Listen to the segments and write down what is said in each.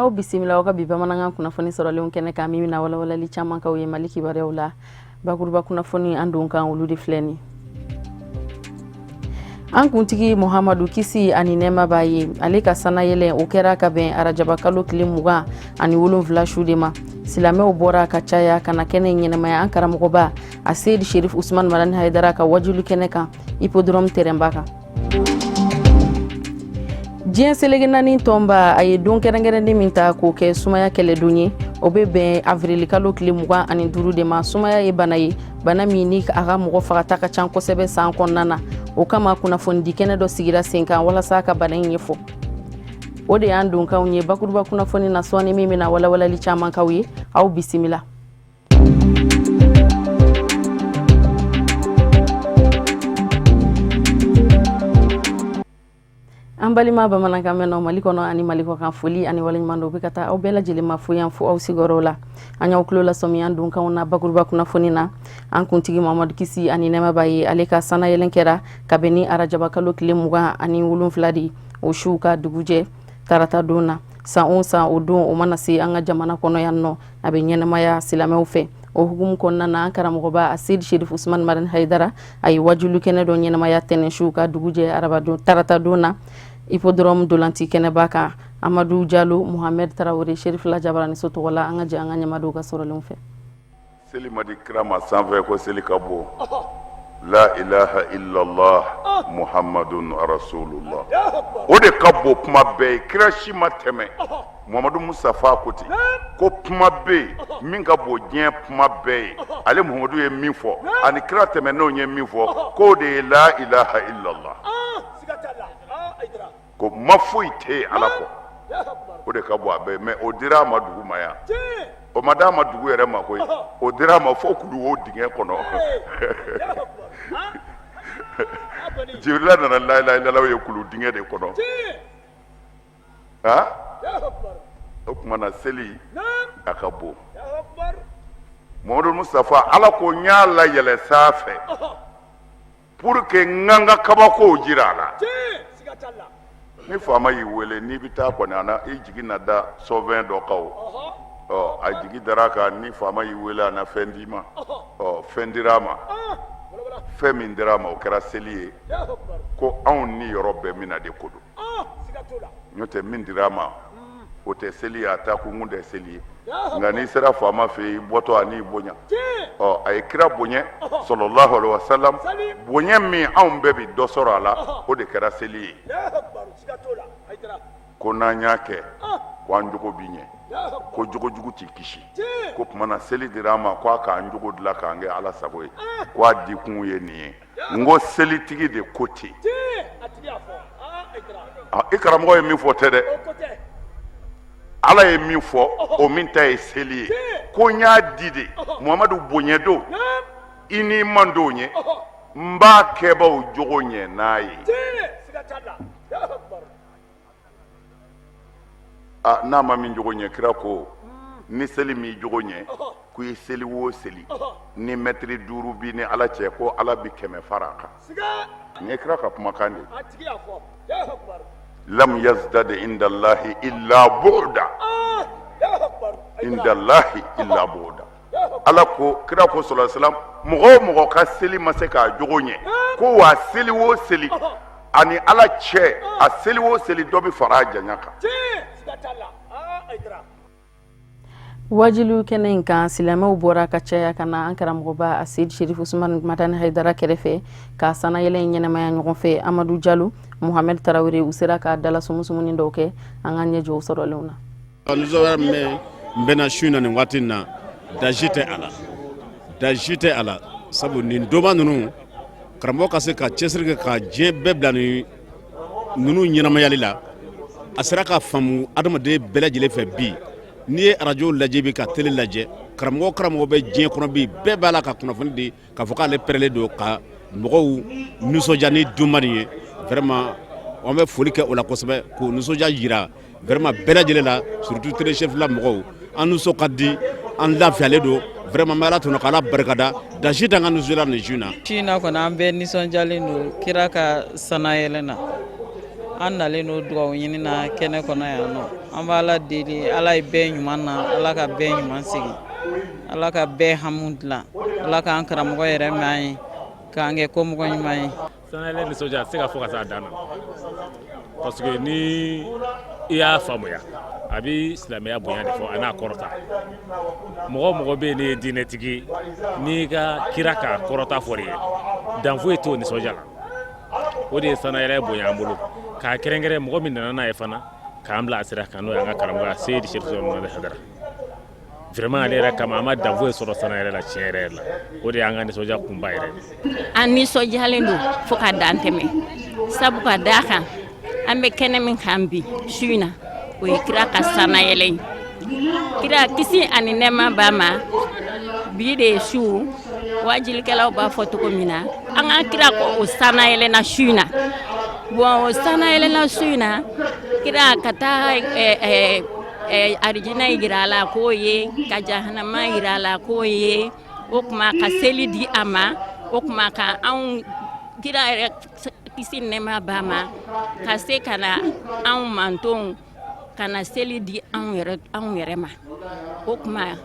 Aw bisimila ka bi bamanankan kunnafoni sɔrɔlenw kɛnɛ kan min na walawalali caman kaw ye Mali kibaruyaw la bakuruba kunnafoni an don kan olu de filɛ ni an kuntigi Muhamadu kisi ani nɛɛma b'a ye ale ka sanayɛlɛ o kɛra ka bɛn arajaba kalo tile 20 ani 7 su de ma silamɛw bɔra ka caya kana kɛnɛ ɲɛnɛmaya an karamɔgɔba a Seydi Sherif Usman Madani Haidara ka wajulu kɛnɛ kan hippodrome terrainba kan diɲɛ selege naani tɔnba a ye don kɛrɛnkɛrɛnnen min ta k'o kɛ sumaya kɛlɛdon ye o bɛ bɛn avril kalo tile 25 de ma sumaya ye bana ye bana min ni a ka mɔgɔ fagata ka ca kosɛbɛ san kɔnɔna na o kama kunnafoni di kɛnɛ dɔ sigira sen kan walasa ka bana in ɲɛfɔ o de y'an donkanw ye bakuruba kunnafoni na sɔɔni min bɛna walawalali caman kaw ye aw bisimila an balima bamanankan mɛnnaw Mali kɔnɔ ani Mali kɔkan foli ani waleɲuman dɔ bɛ ka taa aw bɛɛ lajɛlen ma fo yan fo aw sigiyɔrɔw la an y'aw tulo lasɔmi an donkanw na bakuruba kunnafoni na an kuntigi Muhamadu kisi ani nɛɛma b'a ye ale ka sanayɛlɛn kɛra ka bɛn ni arajaba kalo tile 27 de o su ka dugujɛ tarata don na san o san o don o mana se an ka jamana kɔnɔ yan nɔ a bɛ ɲɛnɛmaya silamɛw fɛ o hukumu kɔnɔna na an karamɔgɔba a Seydi Sherif Usman Madani Haidara a ye wajulu kɛnɛ dɔ ɲɛnɛmaya tɛnɛn su ka dugujɛ tarata don na hippodrome dolanti kɛnɛba kan Amadu Jalo Muhammed Tarawele Sherif Lajabara ni so tɔgɔ la an ka jɛ an ka ɲɛmadenw ka sɔrɔlenw fɛ seli madi kirama sanfɛ ko seli ka bɔ la ilaha illallah muhammadun rasulullah o de ka bɔ kuma bɛɛ ye kira si ma tɛmɛ Muhammadu Mustafa ko ten ko kuma bɛ yen min ka bɔ diɲɛ kuma bɛɛ ye ale Muhammadu ye min fɔ ani kira tɛmɛnenw ye min fɔ k'o de ye la ilaha illallah ko ma foyi tɛ yen ala kɔ o de ka bɔ a bɛɛ mais o dira a ma dugu ma yan o ma d'a ma dugu yɛrɛ ma koyi o dira a ma fo kulu o dingɛ kɔnɔ Jibrila nana la ilaha illallah ye kulu dingɛ de kɔnɔ ha o kuma na seli a ka bɔ Muhammadu Mustafa ala ko n y'a layɛlɛ sanfɛ pour que n ka n ka kabakow jira a la ni faama y'i wele n'i bɛ taa kɔni ana i jigi na da sɔfɛn dɔ kan o a jigi dara kan ni faama y'i wele a na fɛn d'i ma fɛn dira a ma fɛn min dira a ma o kɛra seli ye ko anw ni yɔrɔ bɛɛ min na de ko don n'o tɛ min dira a ma o tɛ seli ye a taa kun tɛ seli ye nka n'i sera faama fɛ yen i bɔtɔ a n'i bonya a ye kira bonya sallallahu alaihi wasallam bonya min anw bɛɛ bi dɔ sɔrɔ a la o de kɛra seli ye ko n'an y'a kɛ ko an jogo bi ɲɛ ko jogojugu t'i kisi ko tuma na seli dira a ma ko a k'an jogo dilan k'an kɛ ala sago ye ko a di kun ye nin ye n ko selitigi de ko ten i karamɔgɔ ye min fɔ tɛ dɛ ala ye min fɔ o min ta ye seli ye ko n y'a di de Muhamadu bonya don i n'i man don ɲɛ n b'a kɛbaw jogo ɲɛ n'a ye n'a ma min jogo ɲɛ kira ko ni seli m'i jogo ɲɛ ko i seli o seli ni mɛtiri 5 bi ni ala cɛ ko ala bi 100 fara a kan nin ye kira ka kumakan de lam yazdad indallahi illa bu'da indallahi illa bu'da ala ko kira ko sallallahu alaihi wasallam mɔgɔ o mɔgɔ ka seli ma se k'a jogo ɲɛ ko wa seli o seli ani ala cɛ a seli o seli dɔ bi fara a janya kan wajilu kɛnɛ in kan silamɛw bɔra ka caya ka na an karamɔgɔba a Seydi Sherif Usman Madani Haidara kɛrɛfɛ ka sanayɛlɛn ɲɛnɛmaya ɲɔgɔn fɛ Amadu Jalo Muhammed Tarawele u sera ka dala sumusumuni dɔw kɛ an ka ɲɛjɔw sɔrɔlenw na nisɔndiya min bɛna su in na nin waati in na daji tɛ a la sabu nin donba ninnu karamɔgɔ ka se ka cɛsiri kɛ ka diɲɛ bɛɛ bila ninnu ɲɛnamayali la a sera ka faamu adamaden bɛɛ lajɛlen fɛ bi n'i ye arajo lajɛ bi ka télé lajɛ karamɔgɔ bɛ diɲɛ kɔnɔ bi bɛɛ b'a la ka kunnafoni di k'a fɔ k'ale pɛrɛlen don ka mɔgɔw nisɔndiya ni donba nin ye vraiment an bɛ foli kɛ o la kosɛbɛ k'o nisɔndiya jira vraiment bɛɛ lajɛlen la surtout téléchef la mɔgɔw an nisɔn ka di an lafiyalen don vraiment bɛ ala tɔnɔ k'ala barikada daji t'an ka nisɔndiya nin su in na. Su in na kɔni an bɛɛ nisɔndiyalen don kira ka sanayɛlɛn na an nalen no dugawu ɲini na kɛnɛ kɔnɔ yan nɔ an b'a Ala deli Ala ye bɛɛ ɲuman na Ala ka bɛɛ ɲuman sigi Ala ka bɛɛ hamu dilan Ala k'an karamɔgɔ yɛrɛ mɛn an ye k'an kɛ komɔgɔ ɲuman ye. Sanayɛlɛ nisɔndiya a tɛ se ka fɔ ka s'a dan na parce que ni i y'a faamuya a bɛ silamɛya bonya de fɔ a n'a kɔrɔta mɔgɔ o mɔgɔ bɛ yen n'i ye diinɛtigi n'i ka kira k'a kɔrɔta fɔ ye dan foyi t'o nisɔndiya la o de ye sanayɛlɛ bonya an bolo k'a kɛrɛnkɛrɛn mɔgɔ min nana n'a ye fana k'an bila a sira kan n'o y'an ka karamɔgɔ Seydi Seif Umaru Haidara vraiment ale yɛrɛ kama an ma dan foyi sɔrɔ sanayɛlɛ la tiɲɛ yɛrɛ la o de y'an ka nisɔndiya kunba yɛrɛ an nisɔndiyalen don fo ka dan tɛmɛ sabu ka d'a kan an bɛ kɛnɛ min kan bi su in na o ye kira ka sanayɛlɛ ye kira kisi ani nɛɛma b'a ma bi de ye su wajilikɛlaw b'a fɔ cogo min na an ka kira ko o sanayɛlɛna su in na bon o sanayɛlɛna su in na kira ka taa arijinɛ yira a la k'o ye ka jahanama yira a la k'o ye o kuma ka seli di a ma o kuma ka anw kira yɛrɛ kisi nɛɛma b'a ma ka se ka na anw mantonw ka na seli di anw yɛrɛ ma o kuma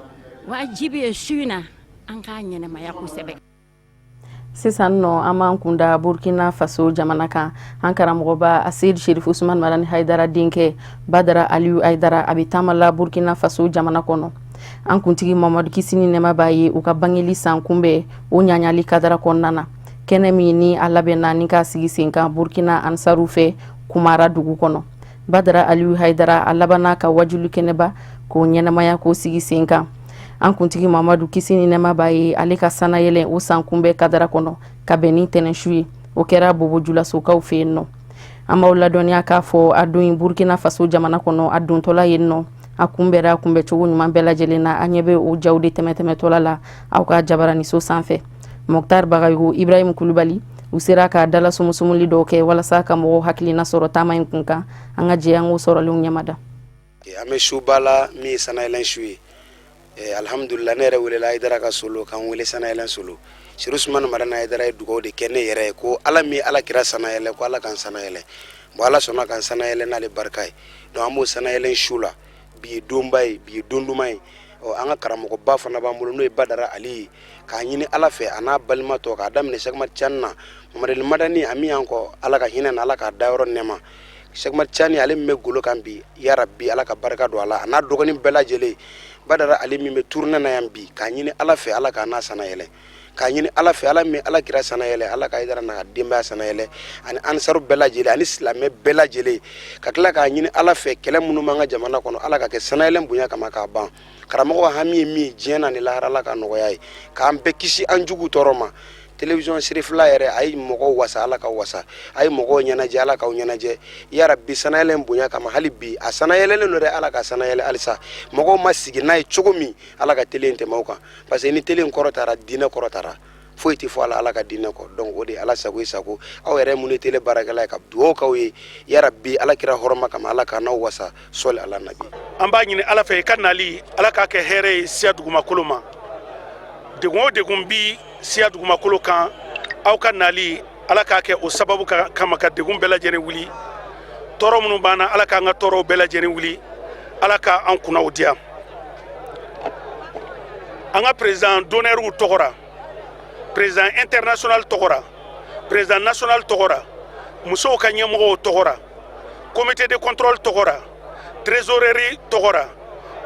wajibi ye su in na an k'a ɲɛnɛmaya kosɛbɛ. Sisan nɔ an b'an kunda Burkina Faso jamana kan an karamɔgɔba Seydi Seif Umaru Haidara denkɛ Badara Aliyu Haidara a bɛ taamala Burkina Faso jamana kɔnɔ an kuntigi Mamadu kisi ni nɛɛma b'a ye u ka bangeli san kunbɛn o ɲaɲali kadara kɔnɔna na kɛnɛ min ni a labɛnna ni k'a sigi sen kan Burkina ansaru fɛ Kumara dugu kɔnɔ Badara Aliyu Haidara a labanna ka wajulu kɛnɛba k'o ɲɛnamaya k'o sigi sen kan an kuntigi Mamadu kisi ni nɛɛma b'a ye ale ka sanayɛlɛ o san kunbɛn kadara kɔnɔ ka bɛn ni tɛnɛnsu ye o kɛra Bobo Julasokaw fɛ yen nɔ an b'aw ladɔnniya k'a fɔ a don Burkina Faso jamana kɔnɔ a dontɔla yen nɔ a kunbɛra kunbɛcogo ɲuman bɛɛ lajɛlen na an ɲɛ bɛ o jaw de tɛmɛtɔla la aw ka jabaraniso sanfɛ Moktar Bagayogo Ibrahim Kulubali u sera ka dala sumusumuli dɔw kɛ walasa ka mɔgɔw hakilina sɔrɔ taama in kun kan an ka jɛ an k'o sɔrɔlenw ɲɛmada. An bɛ suba la min ye sanayɛlɛn su ye alhamdulillah ne yɛrɛ welela Haidara ka solo k'an wele sanayɛlɛn solo Seif Umaru Haidara ye dugawu de kɛ ne yɛrɛ ye ko ala min ala kira sanayɛlɛ ko ala kan sanayɛlɛ bon ala sɔnna kan sanayɛlɛ n'ale barika ye donc an b'o sanayɛlɛn su la bi ye donba ye bi ye don duman ye an ka karamɔgɔba fana b'an bolo n'o ye Badara Ali ye k'a ɲini ala fɛ a n'a balima tɔ k'a daminɛ Cheikh Ahmad Tidiane na Mamadu Madani a min y'an kɔ ala ka hinɛ na ala k'a da yɔrɔ nɛɛma Cheikh Ahmad Tidiane ale min bɛ golo kan bi ya rabbi ala ka barika don a la a n'a dɔgɔnin bɛɛ lajɛlen Badara Ali min bɛ tourner na yan bi k'a ɲini ala fɛ ala k'a n'a sanayɛlɛ k'a ɲini ala fɛ ala min ala kira sanayɛlɛ ala ka Haidara n'a ka denbaya sanayɛlɛ ani ansaru bɛɛ lajɛlen ani silamɛ bɛɛ lajɛlen ka tila k'a ɲini ala fɛ kɛlɛ minnu b'an ka jamana kɔnɔ ala ka kɛ sanayɛlɛ bonya kama k'a ban karamɔgɔ ka hami ye min diɲɛ na ni lahara ala ka nɔgɔya ye k'an bɛɛ kisi an jugu tɔɔrɔ ma télévision Serifla yɛrɛ a ye mɔgɔw wasa ala ka wasa a ye mɔgɔw ɲɛnajɛ ala k'aw ɲɛnajɛ ya rabbi sanayɛlɛ bonya kama hali bi a sanayɛlɛlen don dɛ ala ka sanayɛlɛ halisa mɔgɔw ma sigi n'a ye cogo min ala ka télé in tɛmɛ o kan parce que ni télé in kɔrɔtara diinɛ kɔrɔtara foyi tɛ fɔ ala ka diinɛ kɔ donc o de ala sago i sago aw yɛrɛ mun ye télé baarakɛla ye ka dugawu k'aw ye ya rabbi ala kira hɔrɔma kama ala ka n'aw wasa sɔli ala nabi an b'a ɲini ala fɛ i ka nali ala k'a kɛ hɛrɛ ye siya dugumakolo ma degun o degun bi siya dugumakolo kan aw ka nali ala k'a kɛ o sababu kama ka degun bɛɛ lajɛlen wuli tɔɔrɔ minnu b'an na ala k'an ka tɔɔrɔw bɛɛ lajɛlen wuli ala ka an kunnaw diya an ka président d'honneur tɔgɔra président international tɔgɔra président national tɔgɔra musow ka ɲɛmɔgɔw tɔgɔra comité de contrôle tɔgɔra trésorerie tɔgɔra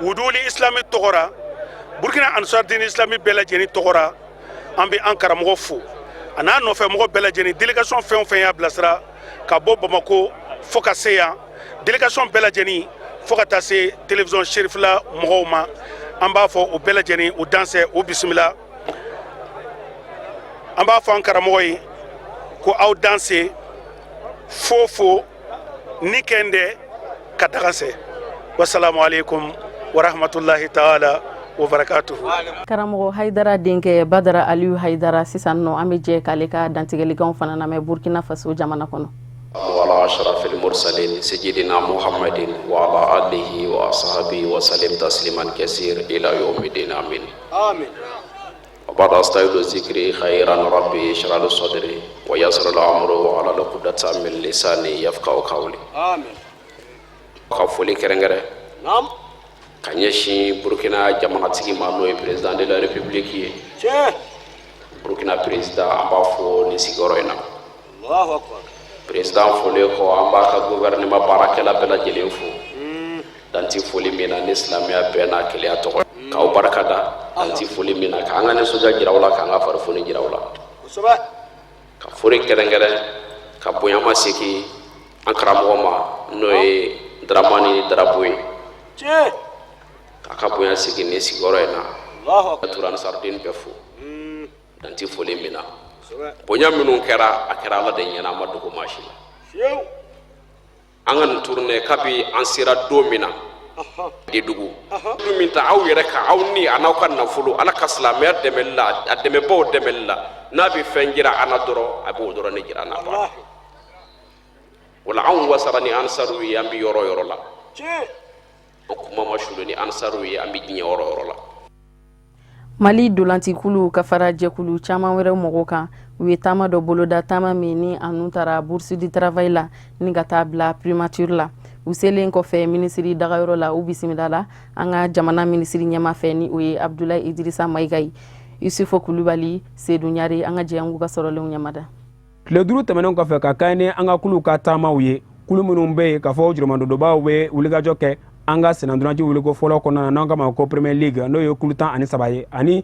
wuduli islami tɔgɔra Burkina Ansar Dine Islami bɛɛ lajɛlen tɔgɔra an bɛ an karamɔgɔ fo a n'a nɔfɛ mɔgɔ bɛɛ lajɛlen délégation fɛn o fɛn y'a bilasira ka bɔ Bamako fo ka se yan délégation bɛɛ lajɛlen fo ka taa se télévision Serifla mɔgɔw ma an b'a fɔ o bɛɛ lajɛlen o dansɛ o bisimila an b'a fɔ an karamɔgɔ ye ko aw danse fo ni kɛndɛ ka daga sɛ wassalamu alaikum wa rahmatullahi ta'ala wa barakatuhu. Karamɔgɔ Haidara denkɛ Badara Aliyu Haidara sisan nɔ an bɛ jɛ k'ale ka dantigɛlikanw fana lamɛn Burkina Faso jamana kɔnɔ. وعلى أشرف المرسلين سيدنا محمد وعلى آله وأصحابه وسلم تسليما كثيرا إلى يوم الدين آمين. وبعد أستعيد ذكري خيرا ربي اشرح لي صدري ويسر لي أمري وعلى عقدة من لساني يفقهوا قولي آمين خفولي كرنغره نعم كانيشي بوركينا جاماناتيكي مانوي بريزيدان دي لا ريبوبليك Burkina président amba fo ni sigoroina Allahu akbar président fo le ko amba ka gouvernement barakela bela jelen fo danti foli mina ni islamia bena kele to ka o barakada danti foli mina ka ngane soja jirawla ka nga far foni jirawla soba ka fori kerengere ka boyama seki ankara moma noy dramani draboy ka boyama seki ni sigoroina Allahu akbar turan sardin befo danti foli mina bonya minun kera akera la de nyana ma dugo machine angan tourner kabi ansira domina de dugu duminta aw yere ka aw ni anaw kan na fulu ala kaslamer demella ademe bo demella nabi fengira anadoro abo doro ne gira na ba wala an wasarani ansaru yambi yoro yoro la kuma mashulu ni ansaru yambi yoro yoro la Mali dolantikulu ka fara jɛkulu caman wɛrɛ mɔgɔw kan u ye taama dɔ boloda taama min ni anu tara bourse du travail la ni ka taa bila primature la u selen kɔfɛ minisiri dagayɔrɔ la u bisimila la an ka jamana minisiri ɲɛma fɛ ni o ye Abdoulaye Idrissa Maïga ye Yusufu Kulubali Seydou Ɲare an ka jɛyangu ka sɔrɔlenw ɲɛmada tile duuru tɛmɛnen kɔfɛ ka kan ni an ka kulu ka taamaw ye kulu minnu bɛ yen k'a fɔ jurumadondobaw bɛ wulikajɔ kɛ an ka senanduraji wuliko fɔlɔ kɔnɔna na n'an kama ko Premier League n'o ye kulu 13 ye ani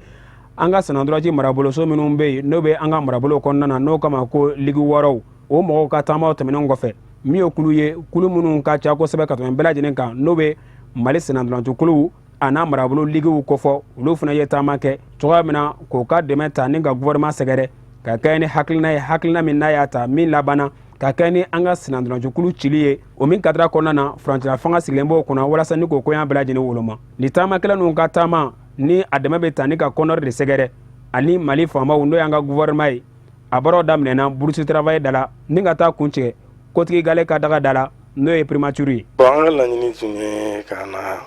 an ka senanduraji maraboloso minnu bɛ yen n'o bɛ an ka marabolo kɔnɔna na n'o kama ko Ligue wɔɔrɔw o mɔgɔw ka taamaw tɛmɛnen kɔfɛ min ye kulu ye kulu minnu ka ca kosɛbɛ ka tɛmɛ bɛɛ lajɛlen kan n'o bɛ Mali senanduranci kulu a n'a marabolo ligiw kɔfɔ olu fana ye taama kɛ cogoya min na k'o ka dɛmɛ ta ni ka gouvernement sɛgɛrɛ ka kɛ ni hakilina ye hakilina min n'a y'a ta min labanna ka kɛ ni an ka senanduranci kulu cili ye o min kadira kɔnɔna na furancɛla fanga sigilen b'o kunna walasa ni k'o koyan bɛɛ lajɛlen woloma ni taamakɛla ninnu ka taama ni a dɛmɛ bɛ ta ni ka kɔnɔri de sɛgɛrɛ ani Mali faamaw n'o y'an ka gouvernement ye a baaraw daminɛna bourse travail da la ni ka taa kun tigɛ kotigi gale ka daga da la n'o ye primature ye. Bon an ka laɲini tun ye ka na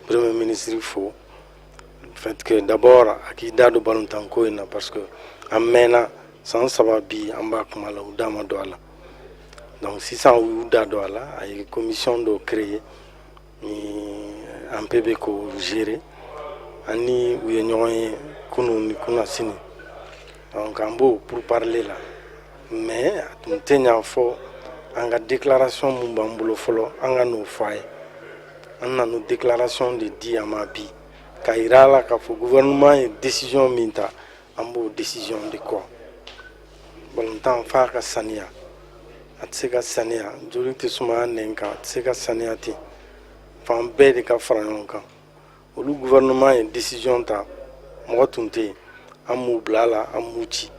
premier ministre fo fait que d'abord a k'i da don balontan ko in na parce que an mɛnna san 3 bi an b'a kuma la u da ma don a la donc sisan u y'u da don a la a ye commission dɔ créer an bɛɛ bɛ k'o gérer ani u ye ɲɔgɔn ye kunu ni kunasini donc an b'o pour parler la mais a tun tɛ ɲa fɔ an ka déclaration mun b'an bolo fɔlɔ an ka n'o fɔ a ye an na n'o déclaration de di a ma bi ka yira a la k'a fɔ gouvernement ye décision min ta an b'o décision de kɔ balontan f'a ka saniya a tɛ se ka saniya joli tɛ sumaya nɛn kan a tɛ se ka saniya ten fan bɛɛ de ka fara ɲɔgɔn kan olu gouvernement ye décision ta mɔgɔ tun tɛ yen an m'u bila a la an m'u ci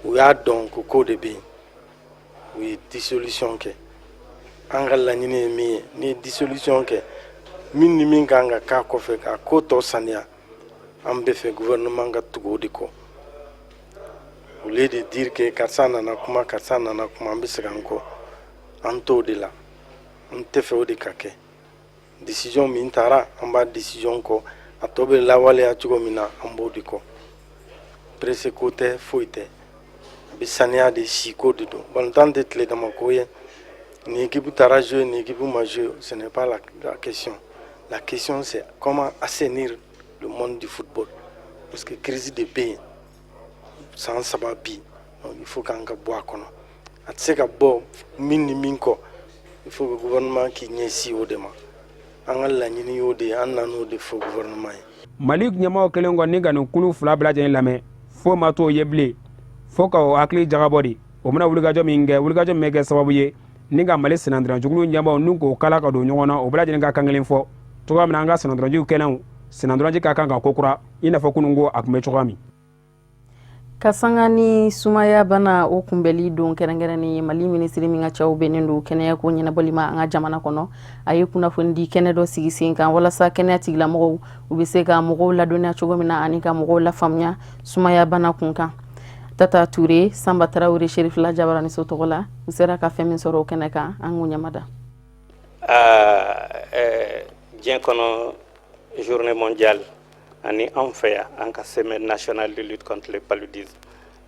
u y'a dɔn ko ko de bɛ yen u ye dissolution kɛ an ka laɲini ye min ye ni ye dissolution kɛ min ni min kan ka k'a kɔfɛ ka ko tɔ saniya an bɛ fɛ gouvernement ka tugu o de kɔ au lieu de dire que karisa nana kuma an bɛ segin an kɔ an t'o de la an tɛ fɛ o de ka kɛ décision min taara an b'a décision kɔ a tɔ bɛ lawaleya cogo min na an b'o de kɔ presse ko tɛ foyi tɛ a bɛ saniya de siko de don balontan tɛ tile dama ko ye ni équipe taara jouer ni équipe ma jouer ce n'est pas la question. La question c'est comment assainir le monde du football parce que crise de paix sans sababi donc il faut qu'an ka bɔ a kɔnɔ a tɛ se ka bɔ min ni min kɔ il faut que gouvernement k'i ɲɛsin o de ma an ka laɲini y'o de ye an nan'o de fɔ gouvernement ye. Mali ɲɛmaaw kɛlen kɔ ni ka nin kulu fila bɛɛ lajɛlen lamɛn fo ma t'o ye bilen fo ka o hakili jagabɔ de o bɛna wulikajɔ min kɛ wulikajɔ min bɛ kɛ sababu ye ni ka Mali senanduranjugulu ɲɛmaaw n'u k'o kala ka don ɲɔgɔn na o bɛɛ lajɛlen ka kan kelen fɔ cogoya min na an ka senanduranjiw kɛnɛw senanduranji ka kan ka ko kura i n'a fɔ kunun ko a tun bɛ cogoya min. Ka sanga ni sumaya bana o kunbɛli don kɛrɛnkɛrɛnnen Mali minisiri min ka cɛw bɛnnen don kɛnɛya ko ɲɛnabɔli ma an ka jamana kɔnɔ a ye kunnafoni di kɛnɛ dɔ sigi sen kan walasa kɛnɛya tigilamɔgɔw u bɛ se ka mɔgɔw ladɔnniya cogo min na ani ka mɔgɔw lafaamuya sumaya bana kun kan. Tata Touré, Samba Traoré, Chérif Lajabara ni so tɔgɔ la u sera ka fɛn min sɔrɔ o kɛnɛ kan an k'o ɲamada. Diɲɛ kɔnɔ journée mondiale ani an fɛ yan an ka semaine nationale de lutte contre le paludisme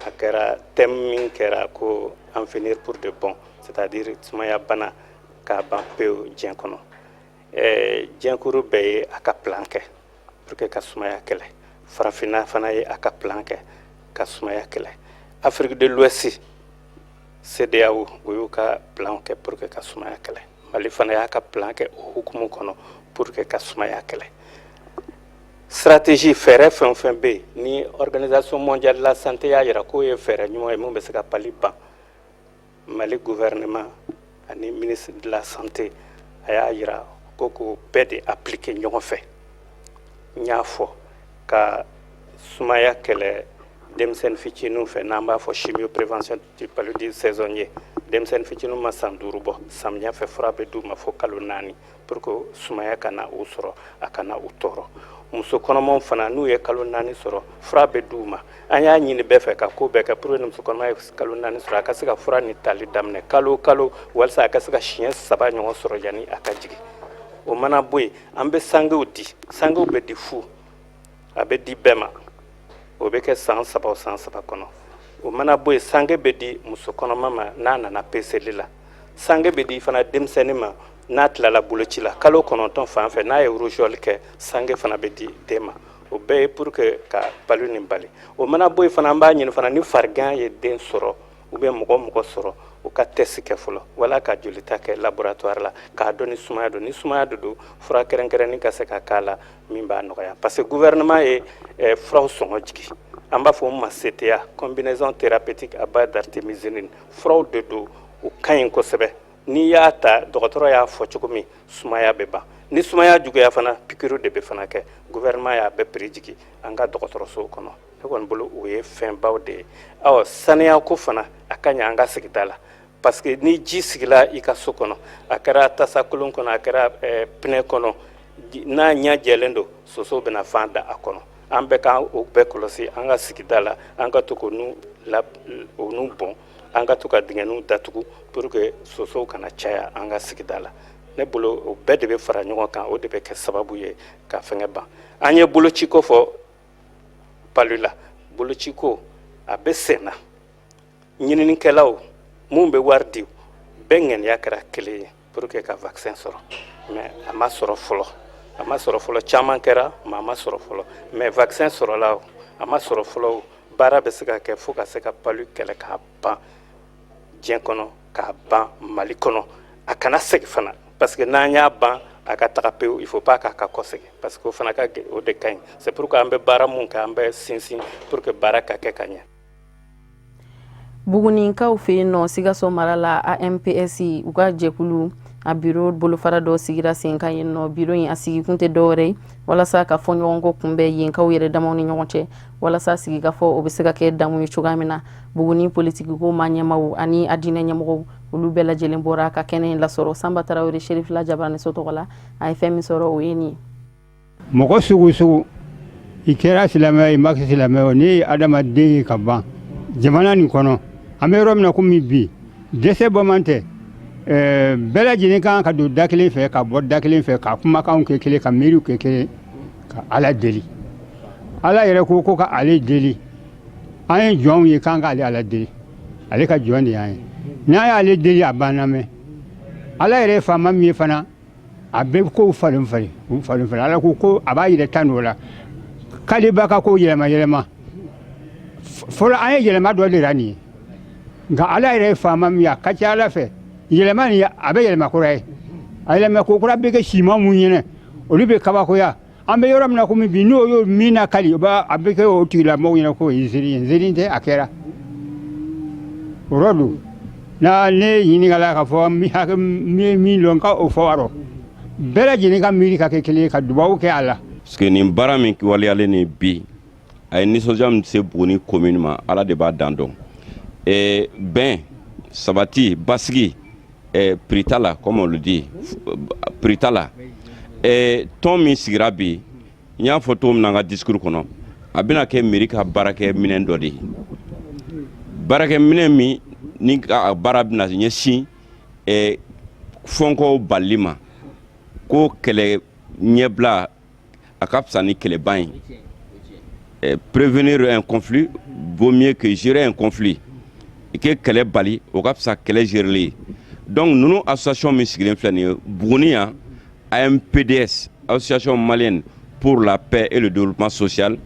a kɛra thème min kɛra ko en finir pour de bon, c'est-à-dire sumaya bana k'a ban pewu diɲɛ kɔnɔ. Diɲɛkuru bɛɛ ye a ka plan kɛ pour que ka sumaya kɛlɛ. Farafinna fana ye a ka plan kɛ ka sumaya kɛlɛ. Afrique de l'Ouest CEDEAO o y'u ka plan kɛ pour que ka sumaya kɛlɛ. Mali fana y'a ka plan kɛ o hukumu kɔnɔ pour que ka sumaya kɛlɛ. Stratégie fɛɛrɛ fɛn o fɛn bɛ yen ni Organisation mondiale de la santé y'a jira k'o ye fɛɛrɛ ɲuman ye mun bɛ se ka pali ban, Mali gouvernement ani ministre de la santé a y'a jira ko k'o bɛɛ de appliquer ɲɔgɔn fɛ. N y'a fɔ ka sumaya kɛlɛ denmisɛnnin fitininw fɛ n'an b'a fɔ chimioprévention du paludisme saisonnier. Denmisɛnnin fitininw ma san 5 bɔ, samiyɛ fɛ fura bɛ d'u ma fo kalo 4 pour que sumaya kana u sɔrɔ, a kana u tɔɔrɔ. Muso kɔnɔmaw fana n'u ye kalo 4 sɔrɔ, fura bɛ d'u ma. An y'a ɲini bɛɛ fɛ ka ko bɛɛ kɛ pour que muso kɔnɔma ye kalo 4 sɔrɔ, a ka se ka fura ni tali daminɛ kalo kalo, walasa a ka se ka siɲɛ 3 ɲɔgɔn sɔrɔ yanni a ka jigin. O mana bɔ yen, an bɛ sangew di, sangew bɛ di fu, a bɛ di bɛɛ ma. O bɛ kɛ san 3 o san 3 kɔnɔ. O mana bɔ yen, sange bɛ di muso kɔnɔma ma n'a nana peseli la. Sange bɛ di fana denmisɛnnin ma n'a tilala boloci la kalo 9 fan fɛ n'a ye rougeole kɛ, sange fana bɛ di den ma. O bɛɛ ye pour que ka palu nin bali. O mana bɔ yen fana an b'a ɲini fana ni farigan ye den sɔrɔ ou bien mɔgɔ sɔrɔ o ka test kɛ fɔlɔ wala ka jolita kɛ laboratoire la k'a dɔn ni sumaya don. Ni sumaya don fura kɛrɛnkɛrɛnnin ka se ka k'a la min b'a nɔgɔya. Parce que gouvernement ye furaw sɔngɔ jigi. An b'a fɔ ma CTA, combinaison thérapeutique à base d'artémisinine. Furaw de don o ka ɲi kosɛbɛ. N'i y'a ta dɔgɔtɔrɔ y'a fɔ cogo min sumaya bɛ ban. Ni sumaya juguya fana piqûre de bɛ fana kɛ. Gouvernement y'a bɛɛ prix jigi an ka dɔgɔtɔrɔsow kɔnɔ. Ne kɔni bolo o ye fɛnbaw de ye. Saniya ko fana a ka ɲɛ an ka sigida la. Parce que ni ji sigila i ka so kɔnɔ, a kɛra tasakolon kɔnɔ, a kɛra pinɛ kɔnɔ, n'a ɲɛ jɛlen don sosow bɛna fan da a kɔnɔ. An bɛɛ ka o bɛɛ kɔlɔsi an ka sigida la, an ka to k'olu bɔn, an ka to ka dingɛniw datugu pour que sosow kana caya an ka sigida la. Ne bolo o bɛɛ de bɛ fara ɲɔgɔn kan, o de bɛ kɛ sababu ye ka fɛngɛ ban. An ye bolociko fɔ palu la, bolociko a bɛ sen na. Ɲininikɛlaw mun bɛ wari di bɛɛ ŋaniya kɛra kelen ye pour que ka vaccin sɔrɔ, mais a ma sɔrɔ fɔlɔ. A ma sɔrɔ fɔlɔ, caman kɛra mais a ma sɔrɔ fɔlɔ. Mais vaccin sɔrɔla o, a ma sɔrɔ fɔlɔ. Baara bɛ se ka kɛ fo ka se ka palu kɛlɛ k'a ban diɲɛ kɔnɔ, k'a ban Mali kɔnɔ. A kana segin fana parce que n'an y'a ban a ka taga pewu, il faut pas k'a ka kɔsegin parce que o fana ka o de ka ɲi. C'est pourquoi an bɛ baara mun kɛ an bɛ sinsin pour que baara ka kɛ ka ɲɛ. Buguninkaw fɛ yen nɔ Sikaso mara la AMPS u ka jɛkulu a bureau bolofara dɔ sigira sen kan yen nɔ. Bureau in a sigi kun tɛ dɔwɛrɛ ye walasa ka fɔ ɲɔgɔn kɔ kunbɛn yenkaw yɛrɛ damaw ni ɲɔgɔn cɛ, walasa sigi ka fɔ o bɛ se ka kɛ damu ye cogoya min na. Buguni politiki ko ma ɲɛmaw ani a diinɛ ɲɛmɔgɔw olu bɛɛ lajɛlen bɔra ka kɛnɛ in lasɔrɔ. Sanba Tarawele Sherif Lajabara so tɔgɔ la a ye fɛn min sɔrɔ o ye nin ye. Mɔgɔ sugu sugu i kɛra silamɛ ye i ma kɛ silamɛ ye ne ye adamaden ye ka ban jamana nin kɔnɔ. An bɛ yɔrɔ min na komi bi dɛsɛ bɔman tɛ. Bɛɛ lajɛlen kan ka don da kelen fɛ ka bɔ da kelen fɛ ka kumakanw kɛ kelen ka miiriw kɛ kelen ka Ala deli. Ala yɛrɛ ko ka ale deli. An ye jɔnw ye kan k'ale Ala deli. Ale ka jɔn de y'an ye. N'a y'ale deli a banna mɛn. Ala yɛrɛ ye faama min ye fana a bɛ kow falen falen. Ala ko a b'a yɛrɛ tan o la. K'ale b'a ka kow yɛlɛma yɛlɛma. Fɔlɔ an ye yɛlɛma dɔ de la nin ye. Nka Ala yɛrɛ ye faama min ye a ka ca Ala fɛ. Yɛlɛma nin a bɛ yɛlɛma kura ye. A yɛlɛma ko kura bɛ kɛ siman mun ɲɛnɛ olu bɛ kabakoya. An bɛ yɔrɔ min na komi bi n'o y'o min na kali a bɛ kɛ o tigilamɔgɔw ɲɛna k'o ye nzeri ye. Nzeri tɛ a kɛra. O yɔrɔ don. Na ne ɲininkala k'a fɔ n ye min dɔn ka o fɔ arɔ. Bɛɛ lajɛlen ka miiri ka kɛ kelen ye ka dubabu kɛ a la. Parce que nin baara min waleyalen ni bi a ye nisɔndiya min se Buguni commune ma Ala de b'a dan dɔn. Bɛn sabati basigi Pritala comme on le dit Pritala tɔn min sigira bi n y'a fɔ cogo min na n ka discours kɔnɔ a bɛna kɛ mairie ka baarakɛ minɛn dɔ de ye. Baarakɛ minɛn min ni a baara bɛna ɲɛsin fɔnkɔw balili ma ko kɛlɛ ɲɛbila a ka fisa ni kɛlɛban ye prévenir un conflit vaut mieux que gérer un conflit. Et que kɛlɛ bali o ka fisa kɛlɛ géreli. Donc nous association min sigilen filɛ nin ye Buguni yan AMPDS association malienne pour la paix et le développement social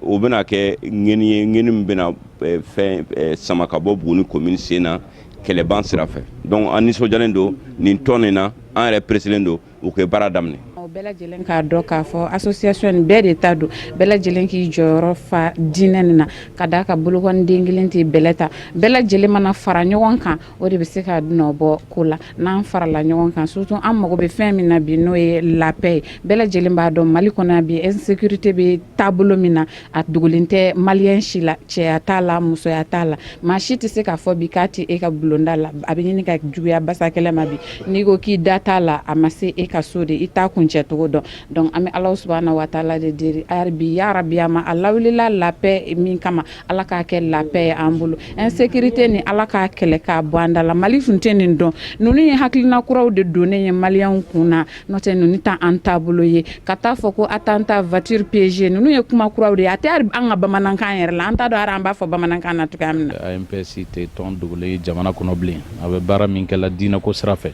o bɛna kɛ ŋɛni ye ŋɛni min bɛna fɛn sama ka bɔ Buguni commune sen na kɛlɛban sira fɛ. Donc an nisɔndiyalen don nin tɔn nin na an yɛrɛ peresilen don u kɛ baara daminɛ. bɛɛ lajɛlen k'a dɔn k'a fɔ association bɛɛ de ta don bɛɛ lajɛlen k'i jɔyɔrɔ fa diinɛ nin na ka d'a ka bolokɔniden kelen tɛ bɛlɛ ta bɛɛ lajɛlen mana fara ɲɔgɔn kan o de bɛ se ka nɔbɔ ko la n'an farala ɲɔgɔn kan surtout an mago bɛ fɛn min na bi n'o ye la paix bɛɛ lajɛlen b'a dɔn Mali kɔnɔ bi insécurité bɛ taabolo min na a dogolen tɛ maliyɛn si la cɛya t'a la musoya t'a la maa si tɛ se k'a fɔ bi k'a tɛ e ka bulonda la a bɛ ɲini ka juguya basa kɛlɛ ma bi n'i ko k'i da t'a la a ma se e ka so de i t'a kuncɛ cogo dɔn donc an bɛ Alahu subahana wa taala de deli bi ya rabi ama a lawulila la paix min kama Ala k'a kɛ la paix ye an bolo insécurité ni Ala k'a kɛlɛ k'a bɔ an da la Mali tun tɛ nin dɔn ninnu ye hakilina kuraw de donnen ye maliyɛnw kunna n'o tɛ ninnu ta an taabolo ye ka taa fɔ ko attentat voiture piégée ninnu ye kuma kuraw de ye a tɛ an ka bamanankan yɛrɛ la an t'a dɔn hali an b'a fɔ bamanankan na cogoya min na. AMPS tɛ tɔn dogolen ye jamana kɔnɔ bilen a bɛ baara min kɛla diinɛ ko sira fɛ.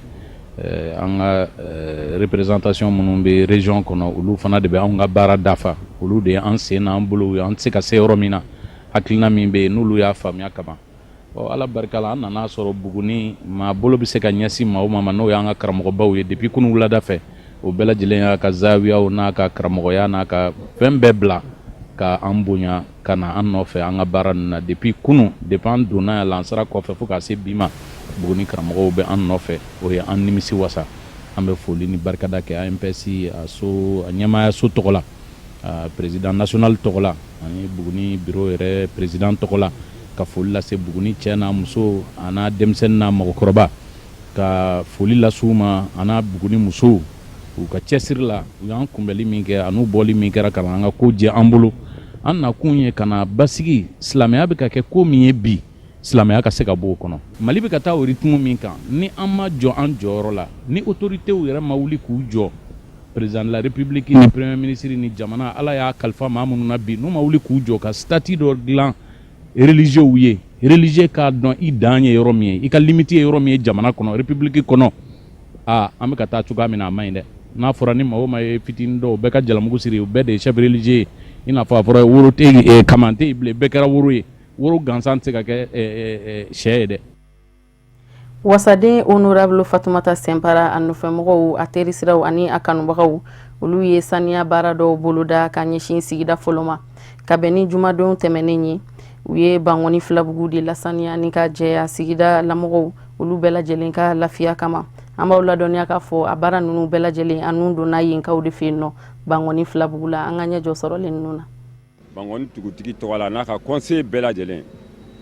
An ka représentation minnu bɛ région kɔnɔ olu fana de bɛ anw ka baara dafa olu de an sen n'an bolo an tɛ se ka se yɔrɔ min na hakilina min bɛ yen n'olu y'a faamuya kaban Ala barika la an nana sɔrɔ Buguni maa bolo bɛ se ka ɲɛsin maa o maa ma n'o y'an ka karamɔgɔbaw ye depuis kunun wulada fɛ o bɛɛ lajɛlen y'a ka zawiyaw n'a ka karamɔgɔya n'a ka fɛn bɛɛ bila ka an bonya ka na an nɔfɛ an ka baara ninnu na depuis kunun depuis an donna yan lansara kɔfɛ fo ka se bi ma Buguni karamɔgɔw bɛ an nɔfɛ o ye an nimisi wasa an bɛ foli ni barikada kɛ AMPS a ɲɛmaaya so tɔgɔ la président national tɔgɔ la ani Buguni bureau yɛrɛ président tɔgɔ la ka foli lase Buguni cɛ n'a muso a n'a denmisɛnnin n'a mɔgɔkɔrɔba ka foli las'u ma a n'a Buguni musow u ka cɛsiri la u y'an kunbɛli min kɛ a n'u bɔli min kɛra ka na an ka ko jɛ an bolo an nakun ye ka na basigi silamɛya bɛ ka kɛ ko min ye bi silamɛya ka se ka bɔ o kɔnɔ Mali bɛ ka taa o rythme min kan ni an ma jɔ an jɔyɔrɔ la ni autorités yɛrɛ ma wuli k'u jɔ président de la république ni premier ministre ni jamana Ala y'a kalifa maa minnu na bi n'u ma wuli k'u jɔ ka statut dɔ dilan religieux ye religieux k'a dɔn i dan ye yɔrɔ min ye i ka limite ye yɔrɔ min ye jamana kɔnɔ république kɔnɔ an bɛ ka taa cogoya min na a ma ɲi dɛ n'a fɔra ni maa o maa ye fitinin dɔ o bɛɛ ka jalamugu siri o bɛɛ de ye chef religieux ye i n'a fɔ a fɔra woro tɛ kaman tɛ bilen bɛɛ kɛra woro ye woro gansan tɛ se ka kɛ sɛ ye dɛ. Wasaden honorable Fatumata Sɛnpara a nɔfɛmɔgɔw a terisiraw ani a kanubagaw olu ye saniya baara dɔw boloda ka ɲɛsin sigida fɔlɔ ma ka bɛn ni jumadon tɛmɛnen ye u ye Bangɔni filabugu de lasaniya ni ka jɛya sigida lamɔgɔw olu bɛɛ lajɛlen ka lafiya kama an b'aw ladɔnniya k'a fɔ a baara ninnu bɛɛ lajɛlen an n'u donna yenkaw de fɛ yen nɔ Bangɔni filabugu la an ka ɲɛjɔ sɔrɔlen ninnu na. Bangɔni dugutigi tɔgɔ la n'a ka conseil bɛɛ lajɛlen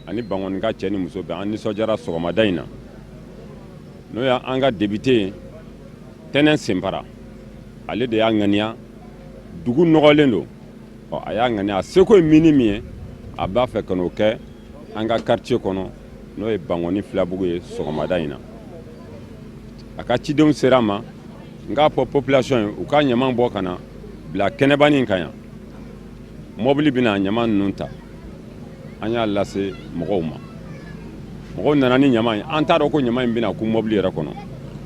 ani Bangɔni ka cɛ ni muso bɛɛ an nisɔndiyara sɔgɔmada in na n'o ye an ka député Tɛnɛn Sɛnpara ale de y'a ŋaniya dugu nɔgɔlen don a y'a ŋaniya a seko ye min ye a b'a fɛ ka n'o kɛ an ka quartier kɔnɔ n'o ye Bangɔni filabugu ye sɔgɔmada in na a ka cidenw sera ma n k'a fɔ population ye u ka ɲaman bɔ ka na bila kɛnɛbani in kan yan mobili bɛna ɲaman ninnu ta an y'a lase mɔgɔw ma mɔgɔw nana ni ɲaman ye an t'a dɔn ko ɲaman in bɛna ku mobili yɛrɛ kɔnɔ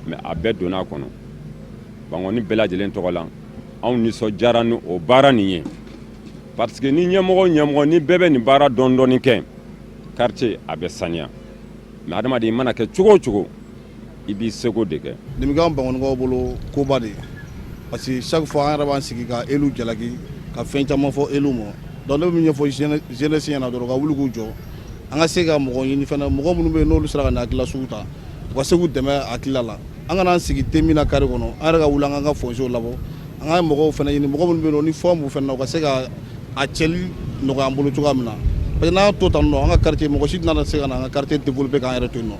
mais a bɛɛ donna a kɔnɔ Bangɔni bɛɛ lajɛlen tɔgɔ la anw nisɔndiyara ni o baara nin ye parce que ni ɲɛmɔgɔ ni bɛɛ bɛ nin baara dɔɔni kɛ quartier a bɛ saniya mais adamaden mana kɛ cogo o cogo i b'i seko de kɛ. nin bɛ k'an Bangɔnikaw bolo koba de ye parce que chaque fois an yɛrɛ b'an sigi ka élu jalaki ka fɛn caman fɔ élu ma donc ne bɛ min ɲɛfɔ jeunesse ɲɛna dɔrɔn ka wuli k'u jɔ an ka se ka mɔgɔ ɲini fana mɔgɔ minnu bɛ yen n'olu sera ka na hakilila sugu ta u ka se k'u dɛmɛ hakilila la an kana an sigi te min na carré kɔnɔ an yɛrɛ ka wuli an ka foncier labɔ an ka mɔgɔw fana ɲini mɔgɔ minnu bɛ yen ni forme b'u fana na u ka se ka a cɛli nɔgɔya an bolo cogoya min na parce que n'an y'a to tan nɔ an ka quartier mɔgɔ si tɛna se ka na an ka quartier développer k'an yɛrɛ to yen nɔ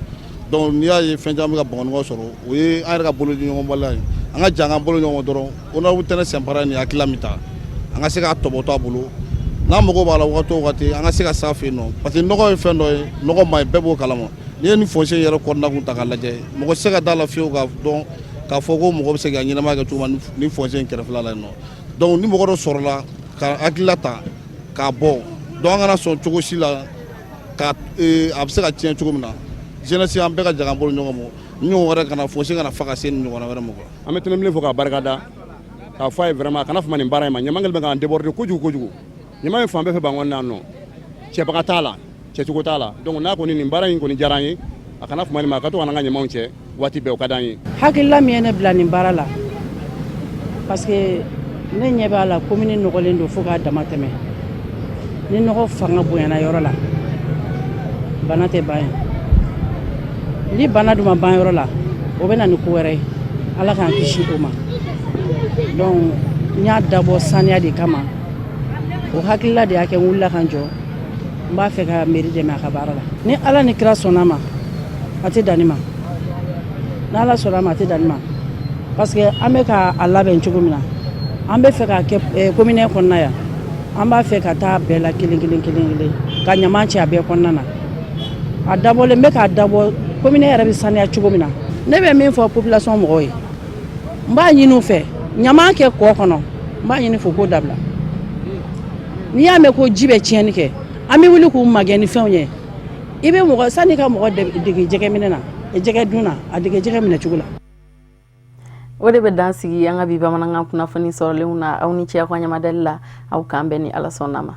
donc n'i y'a ye fɛn caman bɛ ka Bangɔnikaw sɔrɔ o ye an yɛrɛ ka bolo di ɲɔgɔn baliya ye an ka jan an bolo ɲɔgɔn dɔrɔn honorable Tɛnɛn Sɛnpara ni hakilila min ta an ka se k'a tɔbɔtɔ a bolo n'a mago b'a la wagati o wagati an ka se ka s'a fɛ yen nɔ parce que nɔgɔ ye fɛn dɔ ye nɔgɔ ma ɲi bɛɛ b'o kalama n'i ye nin foncier yɛrɛ kɔnɔna kun ta k'a lajɛ mɔgɔ tɛ se ka d'a la fiyewu k'a dɔn k'a fɔ ko mɔgɔ bɛ se ka ɲɛnamaya kɛ cogo min na nin foncier in kɛrɛfɛla la yen nɔ donc ni mɔgɔ dɔ sɔrɔla ka hakilila ta k'a bɔ donc an kana sɔn cogo si la ka a bɛ se ka tiɲɛ cogo min na jeunesse an bɛɛ ka jagan bolo ɲɔgɔn ma ɲɔgɔn wɛrɛ kana fosi kana fa ka se ni ɲɔgɔn wɛrɛ ma quoi. An bɛ tɛnɛmini fɔ k'a barikada k'a fɔ a ye vraiment a kana fama nin baara in ma ɲama kɛlen bɛ k'an déborder kojugu ɲama ye fan bɛɛ fɛ Bankumana yan nɔ cɛbaga t'a la cɛcogo t'a la donc n'a kɔni nin baara in kɔni diyara an ye a kana fama nin ma a ka to ka n'an ka ɲamaw cɛ waati bɛɛ o ka d'an ye. Hakilila min ye ne bila nin baara la parce que ne ɲɛ b'a la commune nɔgɔlen don fo k'a dama tɛmɛ ni nɔgɔ fanga bonyana yɔrɔ la bana tɛ ban ye ni bana dun ma ban yɔrɔ la o bɛ na ni ko wɛrɛ ye Ala k'an kisi o ma donc n y'a dabɔ saniya de kama o hakilila de y'a kɛ n wulila ka n jɔ n b'a fɛ ka mairie dɛmɛ a ka baara la ni Ala ni kira sɔnna ma a tɛ dan ne ma ni Ala sɔnna ma a tɛ dan ne ma parce que an bɛ ka a labɛn cogo min na an bɛ fɛ ka kɛ commune kɔnɔna yan an b'a fɛ ka taa bɛɛ la kelen ka ɲama cɛ a bɛɛ kɔnɔna na a dabɔlen bɛ k'a dabɔ commune yɛrɛ bɛ saniya cogo min na ne bɛ min fɔ population mɔgɔw ye n b'a ɲini u fɛ ɲama kɛ kɔ kɔnɔ n b'a ɲini fo k'o dabila n'i y'a mɛn ko ji bɛ tiɲɛni kɛ an bɛ wuli k'u magɛn ni fɛnw ye i bɛ mɔgɔ sanni ka mɔgɔ dege jɛgɛ minɛ na jɛgɛ dun na a dege jɛgɛ minɛ cogo la. O de bɛ dan sigi an ka bi bamanankan kunnafoni sɔrɔlenw na aw ni cɛ ka ɲamadali la aw k'an bɛn ni Ala sɔnna ma.